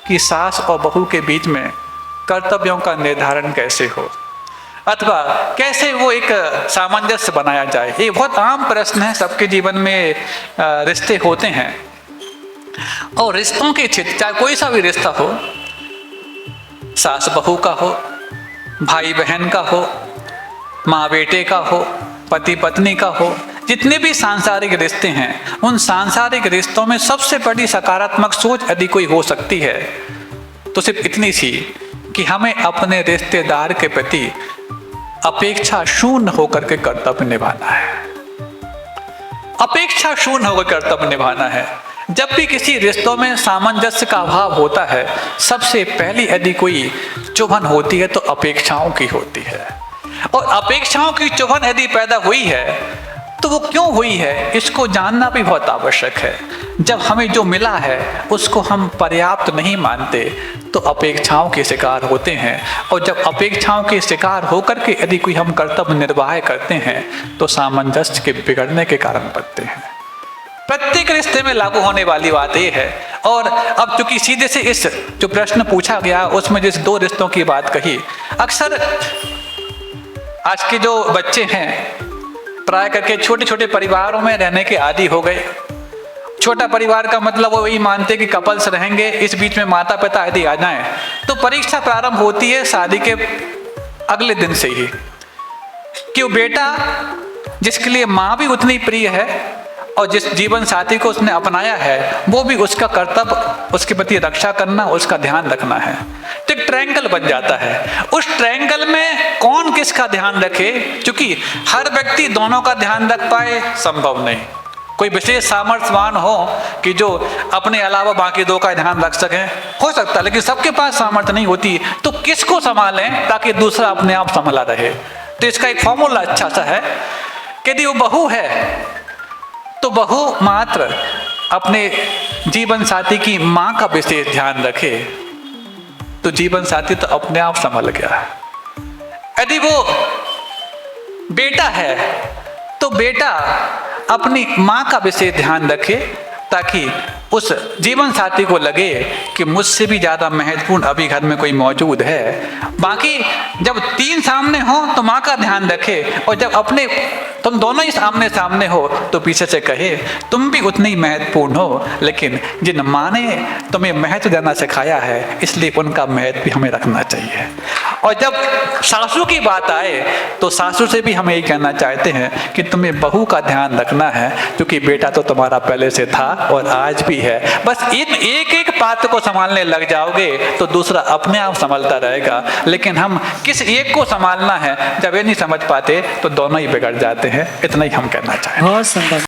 कि सास और बहू के बीच में कर्तव्यों का निर्धारण कैसे हो, अथवा कैसे वो एक सामंजस्य बनाया जाए। ये बहुत आम प्रश्न है, सबके जीवन में रिश्ते होते हैं। और रिश्तों के क्षेत्र, चाहे कोई सा भी रिश्ता हो, सास बहू का हो, भाई बहन का हो, माँ बेटे का हो, पति पत्नी का हो, जितने भी सांसारिक रिश्ते हैं, उन सांसारिक रिश्तों में सबसे बड़ी सकारात्मक सोच यदि कोई हो सकती है तो सिर्फ इतनी सी कि हमें अपने रिश्तेदार के प्रति अपेक्षा शून्य होकर के कर्तव्य निभाना है। अपेक्षा शून्य होकर कर्तव्य निभाना है। जब भी किसी रिश्तों में सामंजस्य का अभाव होता है, सबसे पहली यदि कोई चुभन होती है तो अपेक्षाओं की होती है। और अपेक्षाओं की चुभन यदि पैदा हुई है तो वो क्यों हुई है, इसको जानना भी बहुत आवश्यक है। जब हमें जो मिला है उसको हम पर्याप्त नहीं मानते तो अपेक्षाओं के शिकार होते हैं। और जब अपेक्षाओं के शिकार होकर के यदि कोई हम कर्तव्य निर्वाह करते हैं तो सामंजस्य के बिगड़ने के कारण बनते हैं। प्रत्येक रिश्ते में लागू होने वाली बात यह है। और अब चूंकि सीधे से इस जो प्रश्न पूछा गया उसमें जिस दो रिश्तों की बात कही, अक्सर आज के जो बच्चे हैं प्राय करके छोटे छोटे परिवारों में रहने के आदी हो गए। छोटा परिवार का मतलब वो यही मानते कि कपल्स रहेंगे, इस बीच में माता पिता यदि आ जाएं तो परीक्षा प्रारंभ होती है शादी के अगले दिन से ही, कि वो बेटा जिसके लिए माँ भी उतनी प्रिय है और जिस जीवन साथी को उसने अपनाया है वो भी उसका कर्तव्य उसके प्रति रक्षा करना, उसका ध्यान रखना है। तो एक ट्रायंगल बन जाता है। उस ट्रायंगल में कौन किसका ध्यान रखे, क्योंकि हर व्यक्ति दोनों का ध्यान रख पाए संभव नहीं। कोई विशेष सामर्थ्यवान हो कि जो अपने अलावा बाकी दो का ध्यान रख सकें, हो सकता है, लेकिन सबके पास सामर्थ्य नहीं होती। तो किसको संभालें ताकि दूसरा अपने आप संभला रहे। तो इसका एक फॉर्मूला अच्छा सा है कि यदि वो बहू है तो बहू मात्र अपने जीवन साथी की माँ का विशेष ध्यान रखे तो जीवन साथी तो अपने आप संभल गया। यदि वो बेटा है तो बेटा अपनी माँ का विशेष ध्यान रखे ताकि उस जीवन साथी को लगे कि मुझसे भी ज़्यादा महत्वपूर्ण अभी घर में कोई मौजूद है। बाकी जब तीन सामने हो तो माँ का ध्यान रखे, और जब अपने तुम दोनों ही सामने सामने हो तो पीछे से कहे तुम भी उतनी ही महत्वपूर्ण हो, लेकिन जिन माँ ने तुम्हें महत्व देना सिखाया है इसलिए उनका महत्व भी हमें रखना चाहिए। और जब सासू की बात आए तो सासू से भी हम यही कहना चाहते हैं कि तुम्हें बहू का ध्यान रखना है, क्योंकि बेटा तो तुम्हारा पहले से था और आज भी है। बस इन एक एक पात्र को संभालने लग जाओगे तो दूसरा अपने आप संभलता रहेगा। लेकिन हम किस एक को संभालना है जब ये नहीं समझ पाते तो दोनों ही बिगड़ जाते हैं। इतना ही हम कहना चाहेंगे। बहुत सुंदर।